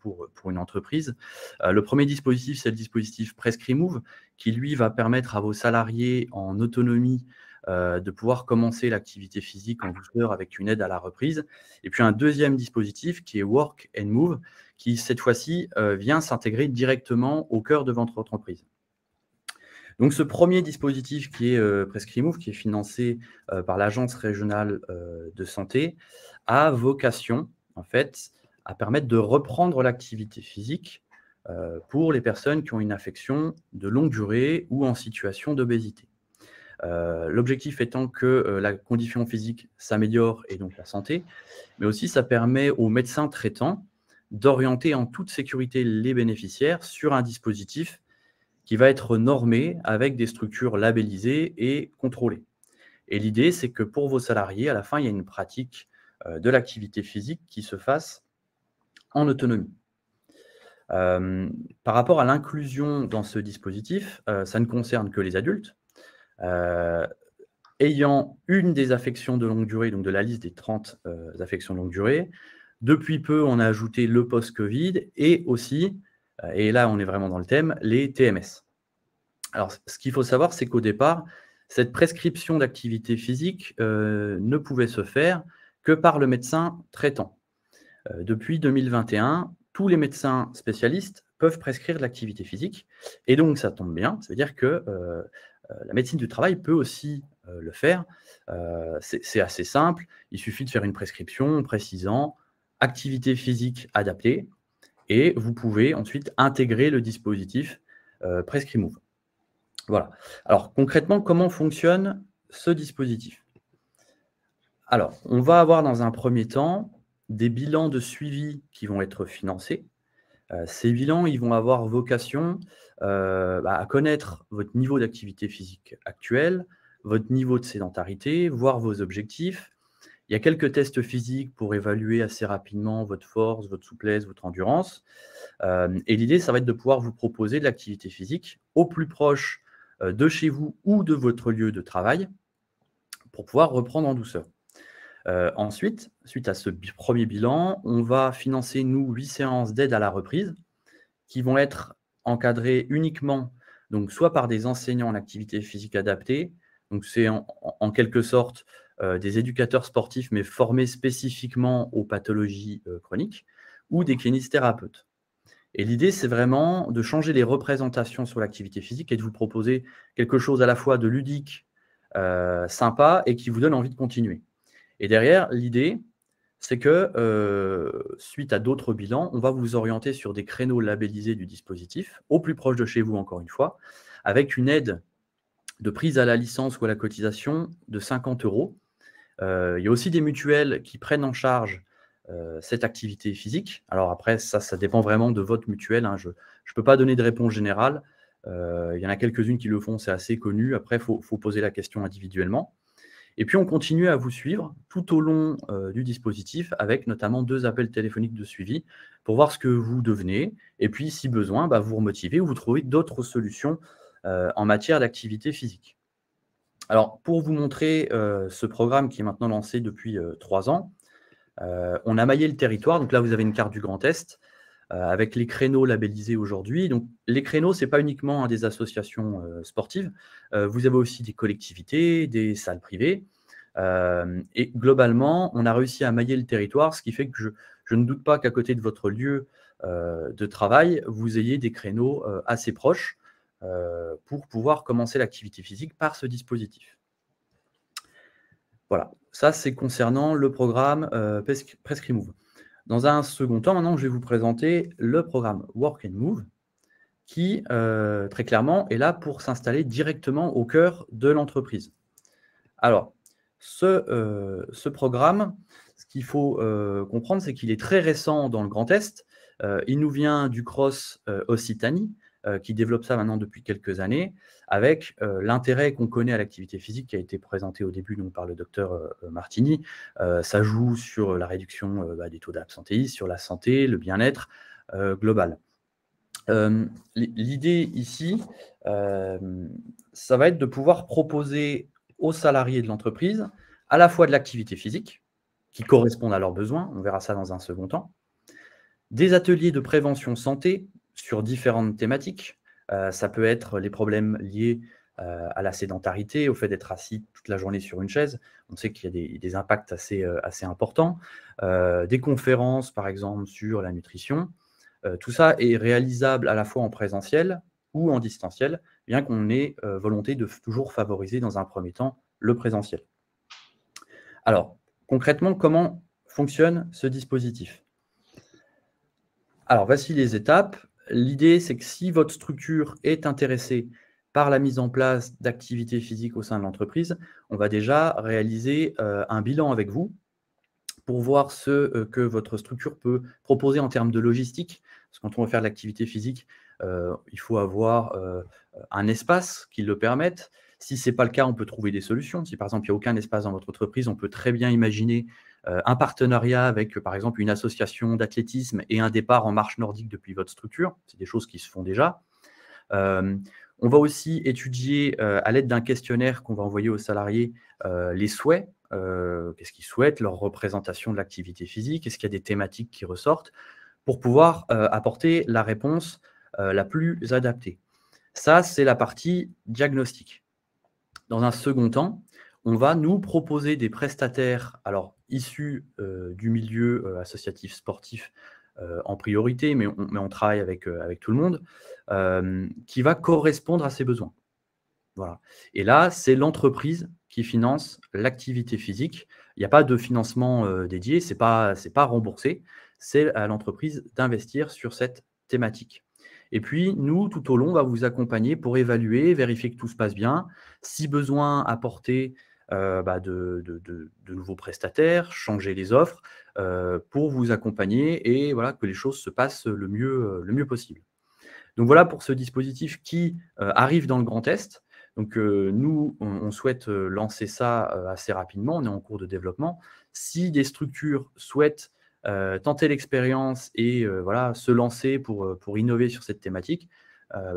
pour une entreprise. Le premier dispositif, c'est le dispositif PrescriMove, qui lui va permettre à vos salariés en autonomie de pouvoir commencer l'activité physique en douceur avec une aide à la reprise. Et puis un deuxième dispositif qui est Work and Move, qui cette fois-ci vient s'intégrer directement au cœur de votre entreprise. Donc, ce premier dispositif qui est PrescriMove, qui est financé par l'Agence régionale de santé, a vocation, en fait, à permettre de reprendre l'activité physique pour les personnes qui ont une affection de longue durée ou en situation d'obésité. L'objectif étant que la condition physique s'améliore et donc la santé, mais aussi ça permet aux médecins traitants d'orienter en toute sécurité les bénéficiaires sur un dispositif qui va être normé avec des structures labellisées et contrôlées. Et l'idée, c'est que pour vos salariés, à la fin, il y a une pratique de l'activité physique qui se fasse en autonomie. Par rapport à l'inclusion dans ce dispositif, ça ne concerne que les adultes. Ayant une des affections de longue durée, donc de la liste des 30 affections de longue durée, depuis peu, on a ajouté le post-Covid et aussi, et là on est vraiment dans le thème, les TMS. Alors, ce qu'il faut savoir, c'est qu'au départ, cette prescription d'activité physique ne pouvait se faire que par le médecin traitant. Depuis 2021, tous les médecins spécialistes peuvent prescrire de l'activité physique, et donc ça tombe bien, ça veut dire que la médecine du travail peut aussi le faire. C'est assez simple, il suffit de faire une prescription précisant activité physique adaptée, et vous pouvez ensuite intégrer le dispositif PrescriMove. Voilà. Alors, concrètement, comment fonctionne ce dispositif? Alors, on va avoir dans un premier temps des bilans de suivi qui vont être financés. Ces bilans, ils vont avoir vocation à connaître votre niveau d'activité physique actuel, votre niveau de sédentarité, voir vos objectifs. Il y a quelques tests physiques pour évaluer assez rapidement votre force, votre souplesse, votre endurance. Et l'idée, ça va être de pouvoir vous proposer de l'activité physique au plus proche de chez vous ou de votre lieu de travail pour pouvoir reprendre en douceur. Ensuite, suite à ce premier bilan, on va financer, nous, 8 séances d'aide à la reprise qui vont être encadrées uniquement, donc soit par des enseignants en activité physique adaptée, donc c'est en quelque sorte des éducateurs sportifs mais formés spécifiquement aux pathologies chroniques, ou des kinésithérapeutes. Et l'idée, c'est vraiment de changer les représentations sur l'activité physique et de vous proposer quelque chose à la fois de ludique, sympa, et qui vous donne envie de continuer. Et derrière, l'idée, c'est que, suite à d'autres bilans, on va vous orienter sur des créneaux labellisés du dispositif, au plus proche de chez vous, encore une fois, avec une aide de prise à la licence ou à la cotisation de 50 €. Il y a aussi des mutuelles qui prennent en charge cette activité physique. Alors après, ça dépend vraiment de votre mutuelle, hein. Je ne peux pas donner de réponse générale. Il y en a quelques-unes qui le font, c'est assez connu. Après, il faut poser la question individuellement. Et puis, on continue à vous suivre tout au long du dispositif avec notamment 2 appels téléphoniques de suivi pour voir ce que vous devenez. Et puis, si besoin, vous remotiver ou vous trouver d'autres solutions en matière d'activité physique. Alors, pour vous montrer ce programme qui est maintenant lancé depuis 3 ans, on a maillé le territoire. Donc là, vous avez une carte du Grand Est avec les créneaux labellisés aujourd'hui. Donc, les créneaux, ce n'est pas uniquement des associations sportives. Vous avez aussi des collectivités, des salles privées. Et globalement, on a réussi à mailler le territoire, ce qui fait que je ne doute pas qu'à côté de votre lieu de travail, vous ayez des créneaux assez proches pour pouvoir commencer l'activité physique par ce dispositif. Voilà, ça c'est concernant le programme PrescriMove. Dans un second temps, maintenant, je vais vous présenter le programme Work and Move qui, très clairement, est là pour s'installer directement au cœur de l'entreprise. Alors, ce programme, ce qu'il faut comprendre, c'est qu'il est très récent dans le Grand Est. Il nous vient du CROSS Occitanie, qui développe ça maintenant depuis quelques années, avec l'intérêt qu'on connaît à l'activité physique qui a été présenté au début donc, par le docteur Martini. Ça joue sur la réduction des taux d'absentéisme, sur la santé, le bien-être global. L'idée ici, ça va être de pouvoir proposer aux salariés de l'entreprise à la fois de l'activité physique, qui correspondent à leurs besoins, on verra ça dans un second temps, des ateliers de prévention santé sur différentes thématiques. Ça peut être les problèmes liés à la sédentarité, au fait d'être assis toute la journée sur une chaise. On sait qu'il y a des impacts assez importants. Des conférences, par exemple, sur la nutrition. Tout ça est réalisable à la fois en présentiel ou en distanciel, bien qu'on ait volonté de toujours favoriser dans un premier temps le présentiel. Alors, concrètement, comment fonctionne ce dispositif? Alors, voici les étapes. L'idée, c'est que si votre structure est intéressée par la mise en place d'activités physiques au sein de l'entreprise, on va déjà réaliser un bilan avec vous pour voir ce que votre structure peut proposer en termes de logistique. Parce que quand on veut faire de l'activité physique, il faut avoir un espace qui le permette. Si ce n'est pas le cas, on peut trouver des solutions. Si par exemple, il n'y a aucun espace dans votre entreprise, on peut très bien imaginer un partenariat avec, par exemple, une association d'athlétisme et un départ en marche nordique depuis votre structure. C'est des choses qui se font déjà. On va aussi étudier, à l'aide d'un questionnaire qu'on va envoyer aux salariés, les souhaits. Qu'est-ce qu'ils souhaitent, leur représentation de l'activité physique, est-ce qu'il y a des thématiques qui ressortent, pour pouvoir apporter la réponse la plus adaptée. Ça, c'est la partie diagnostic. Dans un second temps, on va nous proposer des prestataires, alors issus du milieu associatif sportif en priorité, mais on travaille avec tout le monde, qui va correspondre à ces besoins. Voilà. Et là, c'est l'entreprise qui finance l'activité physique. Il n'y a pas de financement dédié, ce n'est pas remboursé. C'est à l'entreprise d'investir sur cette thématique. Et puis, nous, tout au long, on va vous accompagner pour évaluer, vérifier que tout se passe bien. Si besoin, apporter de nouveaux prestataires, changer les offres pour vous accompagner et voilà, que les choses se passent le mieux possible. Donc voilà pour ce dispositif qui arrive dans le Grand Est. Donc nous, on souhaite lancer ça assez rapidement, on est en cours de développement. Si des structures souhaitent tenter l'expérience et voilà, se lancer pour innover sur cette thématique,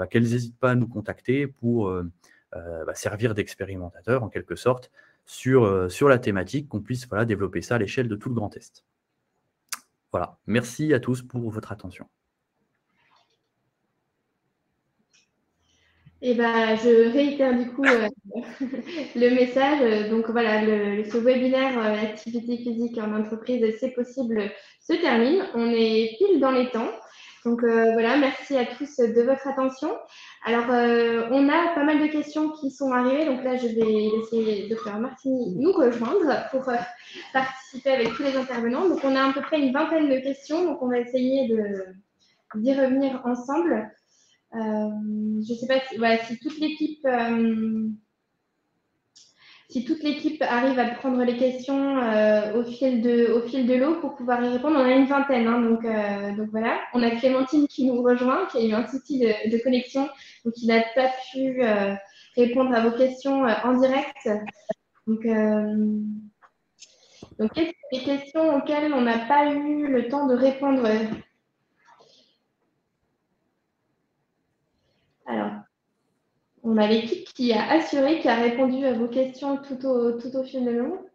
qu'elles n'hésitent pas à nous contacter pour servir d'expérimentateurs en quelque sorte sur la thématique, qu'on puisse voilà, développer ça à l'échelle de tout le Grand Est. Voilà, merci à tous pour votre attention.
Et je réitère du coup le message. Donc voilà, ce webinaire activité physique en entreprise, c'est possible, se termine. On est pile dans les temps. Donc voilà, merci à tous de votre attention. Alors, on a pas mal de questions qui sont arrivées. Donc là, je vais laisser Dr Martini nous rejoindre pour participer avec tous les intervenants. Donc on a à peu près une vingtaine de questions. Donc on va essayer d'y revenir ensemble. Je ne sais pas si toute l'équipe arrive à prendre les questions au fil de l'eau pour pouvoir y répondre. On a une vingtaine, hein, donc voilà. On a Clémentine qui nous rejoint, qui a eu un souci de connexion, donc qui n'a pas pu répondre à vos questions en direct. Donc quelles sont les questions auxquelles on n'a pas eu le temps de répondre? Alors, on a l'équipe qui a assuré, qui a répondu à vos questions tout au fil de l'eau.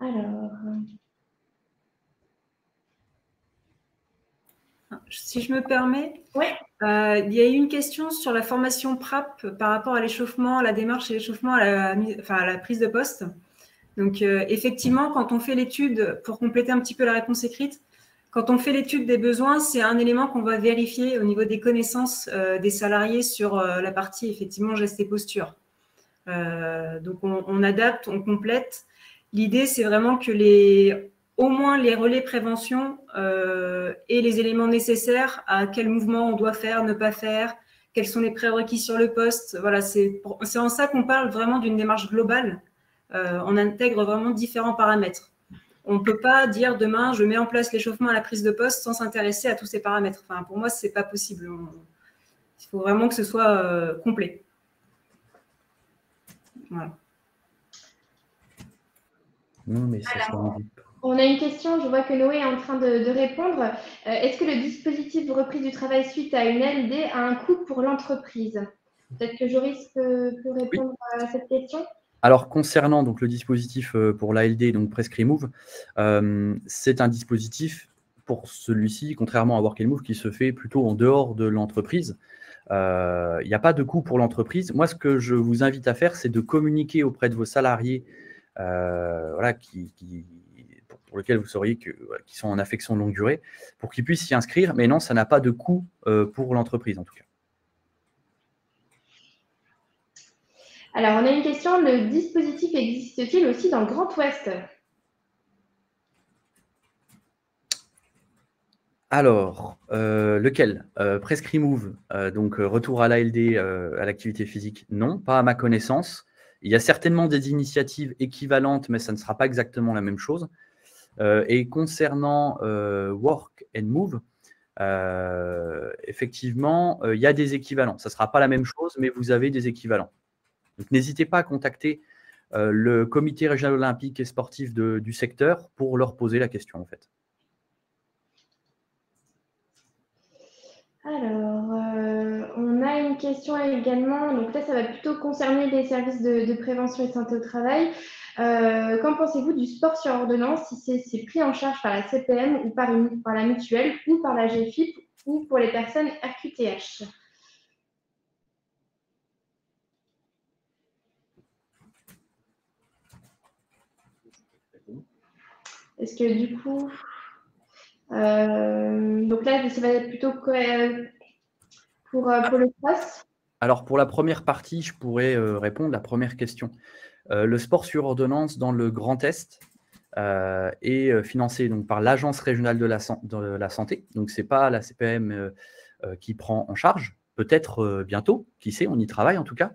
Alors.
Si je me permets,
oui.
Il y a eu une question sur la formation PRAP par rapport à l'échauffement, à la démarche et l'échauffement, à la prise de poste. Donc, effectivement, quand on fait l'étude, pour compléter un petit peu la réponse écrite, quand on fait l'étude des besoins, c'est un élément qu'on va vérifier au niveau des connaissances des salariés sur la partie, effectivement, gestes et postures. Donc, on adapte, on complète. L'idée, c'est vraiment que au moins les relais prévention et les éléments nécessaires à quel mouvement on doit faire, ne pas faire, quels sont les prérequis sur le poste. Voilà, c'est en ça qu'on parle vraiment d'une démarche globale. On intègre vraiment différents paramètres. On ne peut pas dire demain, je mets en place l'échauffement à la prise de poste sans s'intéresser à tous ces paramètres. Enfin, pour moi, ce n'est pas possible. Il faut vraiment que ce soit complet. Voilà.
Non, mais ça
Alors, on a une question, je vois que Noé est en train de répondre. Est-ce que le dispositif de reprise du travail suite à une LD a un coût pour l'entreprise? Peut-être que Joris peut répondre à cette question.
Alors, concernant donc, le dispositif pour l'ALD, donc PrescriMove, c'est un dispositif pour celui-ci, contrairement à WorkMove, qui se fait plutôt en dehors de l'entreprise. Il n'y a pas de coût pour l'entreprise. Moi, ce que je vous invite à faire, c'est de communiquer auprès de vos salariés voilà, pour lesquels vous sauriez qui sont en affection de longue durée, pour qu'ils puissent s'y inscrire. Mais non, ça n'a pas de coût pour l'entreprise, en tout cas.
Alors, on a une question, le dispositif existe-t-il aussi dans le Grand Ouest?
Alors, lequel Prescrimove, donc retour à l'ALD, à l'activité physique, non, pas à ma connaissance. Il y a certainement des initiatives équivalentes, mais ça ne sera pas exactement la même chose. Et concernant Work and Move, effectivement, il y a des équivalents. Ça ne sera pas la même chose, mais vous avez des équivalents. Donc, n'hésitez pas à contacter le comité régional olympique et sportif du secteur pour leur poser la question, en fait.
Alors, on a une question également. Donc là, ça va plutôt concerner les services de prévention et de santé au travail. Qu'en pensez-vous du sport sur ordonnance, si c'est pris en charge par la CPM ou par la mutuelle ou par la GFIP ou pour les personnes RQTH? Est-ce que du coup, donc là, ça va être plutôt pour le cross?
Alors, pour la première partie, je pourrais répondre à la première question. Le sport sur ordonnance dans le Grand Est est financé donc, par l'Agence régionale de la santé. Donc, ce n'est pas la CPM qui prend en charge. Peut-être bientôt, qui sait, on y travaille en tout cas.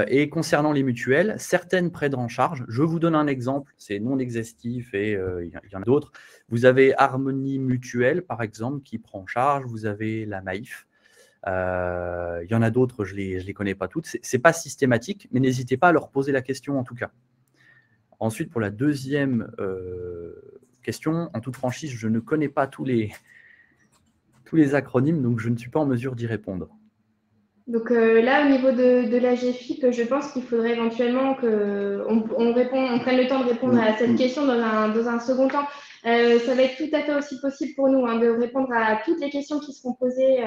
Et concernant les mutuelles, certaines prennent en charge. Je vous donne un exemple, c'est non exhaustif et il y en a d'autres. Vous avez Harmonie Mutuelle, par exemple, qui prend en charge. Vous avez la Maïf. Il y en a d'autres, je les connais pas toutes. C'est pas systématique, mais n'hésitez pas à leur poser la question en tout cas. Ensuite, pour la deuxième question, en toute franchise, je ne connais pas tous les acronymes, donc je ne suis pas en mesure d'y répondre.
Donc là, au niveau de la GFIP, je pense qu'il faudrait éventuellement qu'on prenne le temps de répondre à cette question dans un second temps. Ça va être tout à fait aussi possible pour nous de répondre à toutes les questions qui seront posées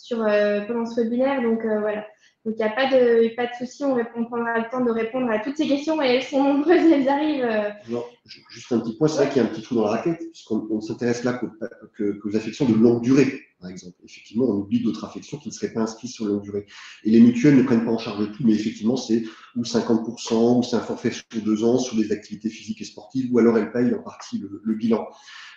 pendant ce webinaire. Donc voilà. Donc il n'y a pas de souci, on prendra le temps de répondre à toutes ces questions et elles sont nombreuses, elles arrivent.
Non, juste un petit point, c'est vrai qu'il y a un petit trou dans la raquette, puisqu'on s'intéresse là qu'aux affections de longue durée, par exemple. Effectivement, on oublie d'autres affections qui ne seraient pas inscrites sur longue durée. Et les mutuelles ne prennent pas en charge tout, mais effectivement, c'est ou 50%, ou c'est un forfait sur 2 ans, sur des activités physiques et sportives, ou alors elles payent en partie le bilan.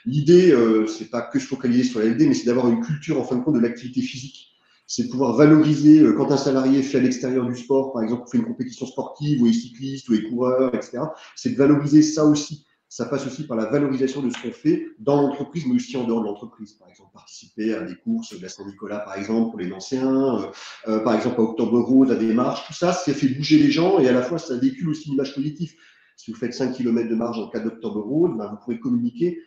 L'idée, c'est pas que se focaliser sur la LD, mais c'est d'avoir une culture, en fin de compte, de l'activité physique. C'est de pouvoir valoriser quand un salarié fait à l'extérieur du sport, par exemple, fait une compétition sportive, ou est cycliste, ou est coureur, etc. C'est de valoriser ça aussi. Ça passe aussi par la valorisation de ce qu'on fait dans l'entreprise, mais aussi en dehors de l'entreprise. Par exemple, participer à des courses de la Saint-Nicolas, par exemple, pour les anciens, par exemple, à Octobre Rose, à des marches, tout ça, ça fait bouger les gens et à la fois, ça véhicule aussi une image positive. Si vous faites 5 km de marche en cas d'Octobre Rose, ben, vous pourrez communiquer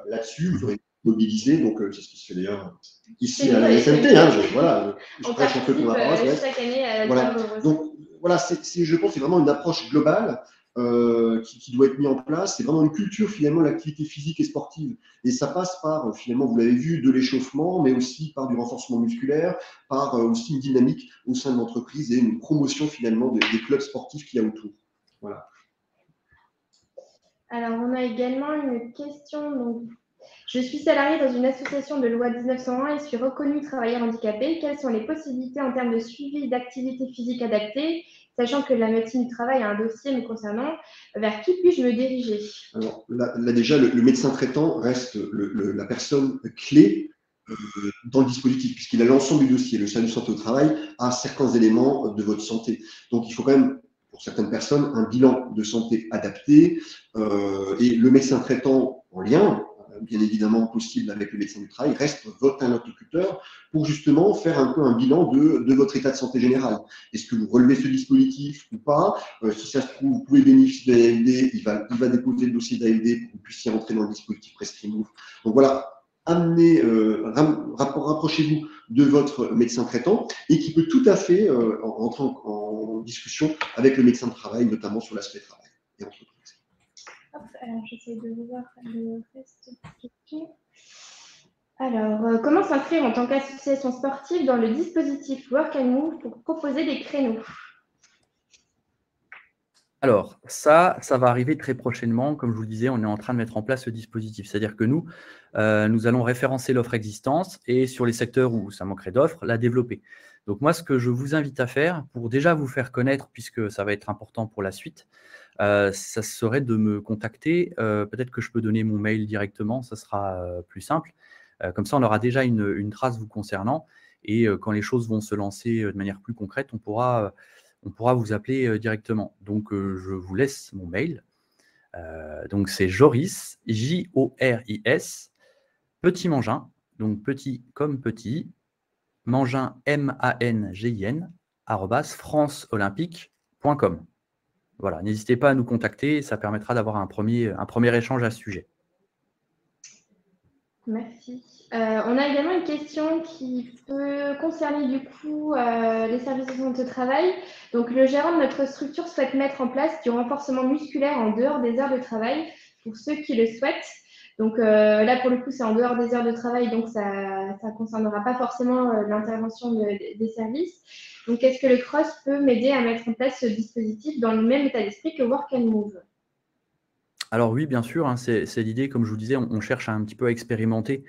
là-dessus, vous aurez mobilisé, donc c'est ce qui se fait d'ailleurs ici à la SMT. Voilà, je prêche un peu pour ma paroisse.
Chaque année à
voilà. Donc voilà, je pense que c'est vraiment une approche globale qui doit être mise en place. C'est vraiment une culture finalement l'activité physique et sportive. Et ça passe par finalement, vous l'avez vu, de l'échauffement, mais aussi par du renforcement musculaire, par aussi une dynamique au sein de l'entreprise et une promotion finalement des clubs sportifs qu'il y a autour. Voilà.
Alors, on a également une question. Donc, je suis salarié dans une association de loi 1901 et suis reconnu travailleur handicapé. Quelles sont les possibilités en termes de suivi d'activité physique adaptée, sachant que la médecine du travail a un dossier me concernant? Vers qui puis-je me diriger?
Alors là déjà, le médecin traitant reste la personne clé dans le dispositif, puisqu'il a l'ensemble du dossier. Le service de santé au travail a certains éléments de votre santé. Donc, il faut quand même, pour certaines personnes, un bilan de santé adapté. Et le médecin traitant en lien, bien évidemment possible avec le médecin du travail, reste votre interlocuteur pour justement faire un peu un bilan de votre état de santé général. Est-ce que vous relevez ce dispositif ou pas? Si ça se trouve, vous pouvez bénéficier de l'ALD, il va déposer le dossier d'ALD pour que vous puissiez entrer dans le dispositif Prescrimove. Donc voilà, rapprochez-vous de votre médecin traitant et qui peut tout à fait entrer en discussion avec le médecin de travail, notamment sur l'aspect travail et entreprise.
Alors, j'essaie de voir le reste des questions. Alors, comment s'inscrire en tant qu'association sportive dans le dispositif Work and Move pour proposer des créneaux?
Alors, ça va arriver très prochainement. Comme je vous le disais, on est en train de mettre en place ce dispositif. C'est-à-dire que nous allons référencer l'offre existante et sur les secteurs où ça manquerait d'offres, la développer. Donc moi, ce que je vous invite à faire, pour déjà vous faire connaître, puisque ça va être important pour la suite, ça serait de me contacter. Peut-être que je peux donner mon mail directement, ça sera plus simple. Comme ça, on aura déjà une trace vous concernant. Et quand les choses vont se lancer de manière plus concrète, on pourra vous appeler directement. Donc, je vous laisse mon mail. Donc, c'est Joris, J-O-R-I-S, Petit Mangin, donc petit comme petit, Mangin, M-A-N-G-I-N, @franceolympique.com. Voilà, n'hésitez pas à nous contacter, ça permettra d'avoir un premier échange à ce sujet.
Merci. On a également une question qui peut concerner du coup les services de santé au travail. Donc, le gérant de notre structure souhaite mettre en place du renforcement musculaire en dehors des heures de travail pour ceux qui le souhaitent. Donc là, pour le coup, c'est en dehors des heures de travail, donc ça ne concernera pas forcément l'intervention des services. Donc, est-ce que le CROSS peut m'aider à mettre en place ce dispositif dans le même état d'esprit que Work and Move?
Alors oui, bien sûr, hein, c'est l'idée, comme je vous disais, on cherche un petit peu à expérimenter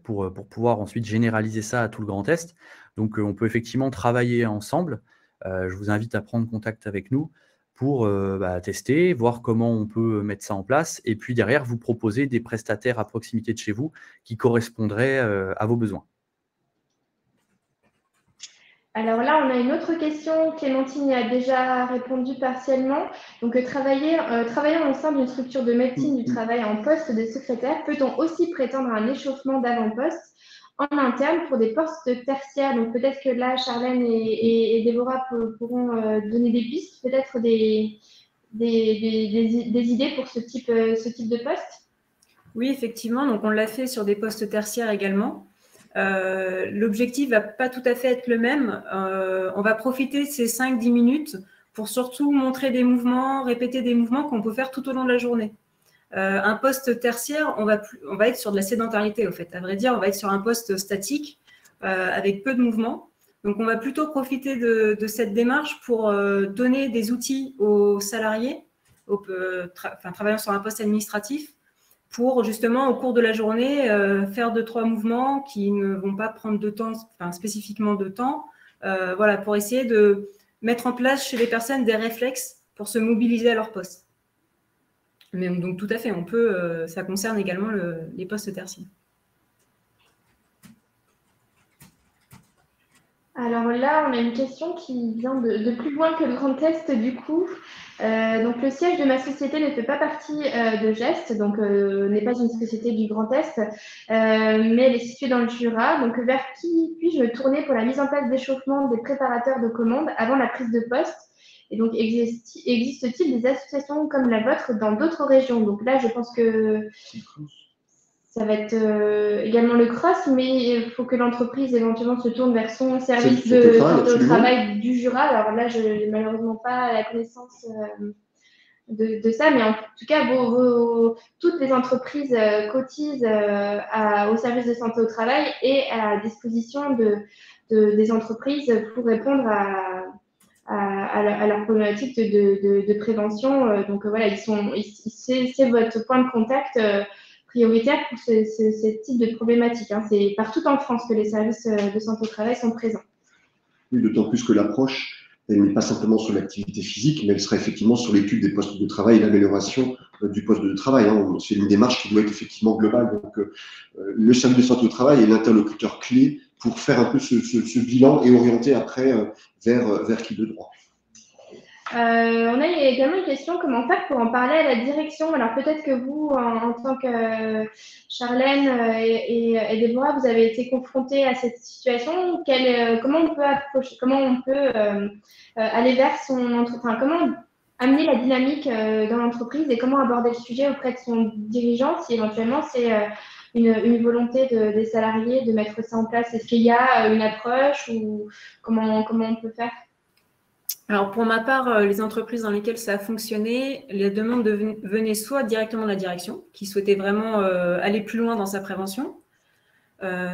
pour pouvoir ensuite généraliser ça à tout le Grand Est. Donc, on peut effectivement travailler ensemble. Je vous invite à prendre contact avec nous pour tester, voir comment on peut mettre ça en place et puis derrière, vous proposer des prestataires à proximité de chez vous qui correspondraient à vos besoins.
Alors là, on a une autre question. Clémentine y a déjà répondu partiellement. Donc, travaillant au sein d'une structure de médecine du travail en poste de secrétaire, peut-on aussi prétendre à un échauffement d'avant-poste en interne pour des postes tertiaires? Donc, peut-être que là, Charlène et Déborah pourront donner des pistes, peut-être des idées pour ce type de poste?
Oui, effectivement. Donc, on l'a fait sur des postes tertiaires également. L'objectif ne va pas tout à fait être le même. On va profiter de ces 5-10 minutes pour surtout montrer des mouvements, répéter des mouvements qu'on peut faire tout au long de la journée. Un poste tertiaire, on va être sur de la sédentarité, au fait. À vrai dire, on va être sur un poste statique avec peu de mouvements. Donc, on va plutôt profiter de cette démarche pour donner des outils aux salariés, travaillant sur un poste administratif, pour justement, au cours de la journée, faire 2-3 mouvements qui ne vont pas prendre de temps, spécifiquement de temps, voilà, pour essayer de mettre en place chez les personnes des réflexes pour se mobiliser à leur poste. Mais donc, tout à fait, on peut, ça concerne également les postes tertiaires.
Alors là, on a une question qui vient de plus loin que le Grand Est, du coup. Donc, le siège de ma société ne fait pas partie de Gest, donc n'est pas une société du Grand Est, mais elle est située dans le Jura. Donc, vers qui puis-je me tourner pour la mise en place d'échauffement des préparateurs de commandes avant la prise de poste? Et donc, existe-t-il des associations comme la vôtre dans d'autres régions? Donc là, je pense que ça va être également le CROSS, mais il faut que l'entreprise éventuellement se tourne vers son service de santé au travail du Jura. Alors là, je n'ai malheureusement pas la connaissance de ça, mais en tout cas, toutes les entreprises cotisent au service de santé au travail et à la disposition des entreprises pour répondre à leur problématique de prévention. Donc voilà, c'est votre point de contact prioritaire pour ce type de problématique. Hein. C'est partout en France que les services de santé au travail sont présents.
Oui, d'autant plus que l'approche, elle n'est pas simplement sur l'activité physique, mais elle sera effectivement sur l'étude des postes de travail et l'amélioration du poste de travail. Hein. C'est une démarche qui doit être effectivement globale. Donc, le service de santé au travail est l'interlocuteur clé pour faire un peu ce bilan et orienter après vers qui de droit.
On a également une question, comment faire pour en parler à la direction? Alors peut-être que vous, en tant que Charlène et Déborah, vous avez été confrontés à cette situation. Comment on peut aller vers son entreprise, comment amener la dynamique dans l'entreprise et comment aborder le sujet auprès de son dirigeant si éventuellement c'est une volonté des salariés de mettre ça en place? Est-ce qu'il y a une approche ou comment on peut faire?
Alors, pour ma part, les entreprises dans lesquelles ça a fonctionné, les demandes venaient soit directement de la direction, qui souhaitait vraiment aller plus loin dans sa prévention,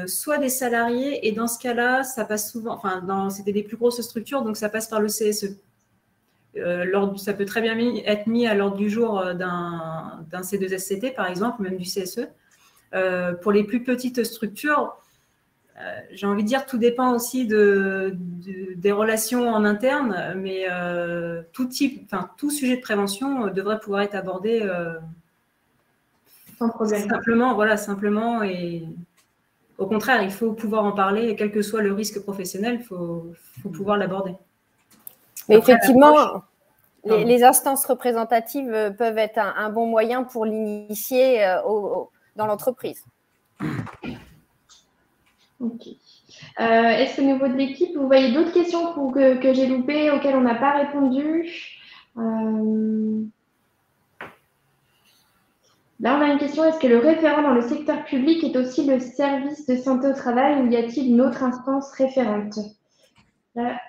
soit des salariés. Et dans ce cas-là, ça passe souvent, c'était des plus grosses structures, donc ça passe par le CSE. Ça peut très bien être mis à l'ordre du jour d'un C2SCT, par exemple, même du CSE. Pour les plus petites structures, j'ai envie de dire, tout dépend aussi des relations en interne, mais tout sujet de prévention devrait pouvoir être abordé
sans problème.
Simplement, et au contraire, il faut pouvoir en parler, et quel que soit le risque professionnel, il faut pouvoir l'aborder.
Mais après, effectivement, les instances représentatives peuvent être un bon moyen pour l'initier dans l'entreprise.
Ok. Est-ce qu'au niveau de l'équipe, vous voyez d'autres questions que j'ai loupées, auxquelles on n'a pas répondu? Là, on a une question. Est-ce que le référent dans le secteur public est aussi le service de santé au travail ou y a-t-il une autre instance référente? Là,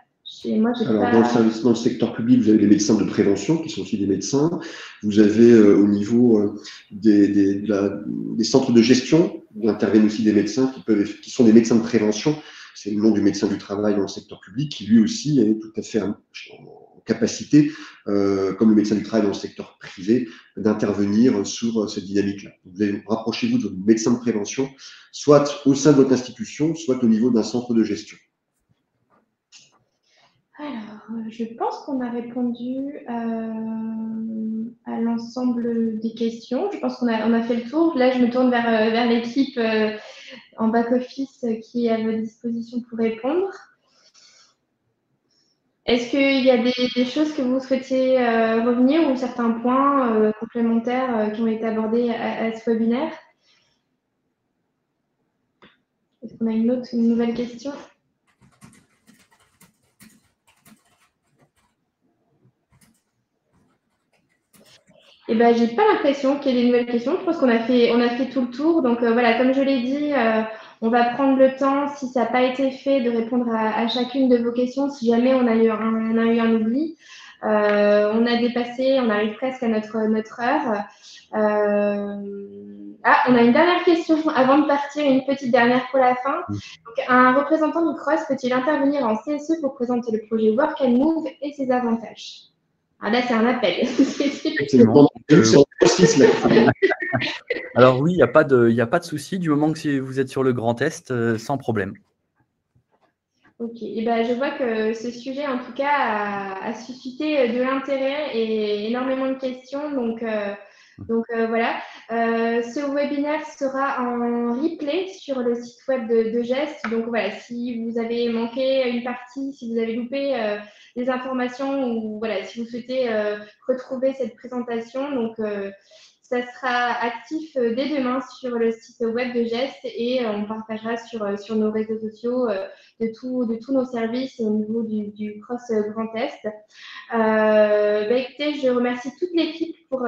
dans le secteur public, vous avez les médecins de prévention qui sont aussi des médecins. Vous avez au niveau des centres de gestion, où interviennent aussi des médecins qui sont des médecins de prévention. C'est le nom du médecin du travail dans le secteur public, qui lui aussi est tout à fait en capacité, comme le médecin du travail dans le secteur privé, d'intervenir sur cette dynamique-là. Rapprochez-vous de votre médecin de prévention, soit au sein de votre institution, soit au niveau d'un centre de gestion.
Alors, je pense qu'on a répondu à l'ensemble des questions. Je pense qu'on a fait le tour. Là, je me tourne vers l'équipe en back-office qui est à votre disposition pour répondre. Est-ce qu'il y a des choses que vous souhaitiez revenir ou certains points complémentaires qui ont été abordés à ce webinaire? Est-ce qu'on a une nouvelle question? Eh ben, j'ai pas l'impression qu'il y ait des nouvelles questions. Je pense qu'on a fait tout le tour. Donc voilà, comme je l'ai dit, on va prendre le temps, si ça n'a pas été fait, de répondre à chacune de vos questions. Si jamais on a eu un oubli, on a dépassé, on arrive presque à notre heure. On a une dernière question avant de partir, une petite dernière pour la fin. Donc, un représentant du CROSS peut-il intervenir en CSE pour présenter le projet Work and Move et ses avantages? Ah là, c'est un appel.
Effectivement. Alors oui, il n'y a pas de souci, du moment que vous êtes sur le Grand Est, sans problème. Ok,
et ben, je vois que ce sujet, en tout cas, a suscité de l'intérêt et énormément de questions. Donc voilà, ce webinaire sera en replay sur le site web de GEST. Donc voilà, si vous avez manqué une partie, si vous avez loupé des informations ou voilà, si vous souhaitez retrouver cette présentation, donc ça sera actif dès demain sur le site web de GEST et on partagera sur nos réseaux sociaux de tous nos services au niveau du Cross Grand Est. Écoutez, je remercie toute l'équipe pour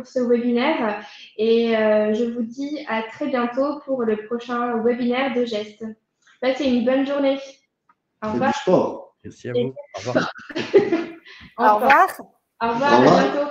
ce webinaire et je vous dis à très bientôt pour le prochain webinaire de GEST. Passez une bonne journée. Au revoir.
Merci à vous. Au revoir.
Au revoir.
Au revoir, à bientôt.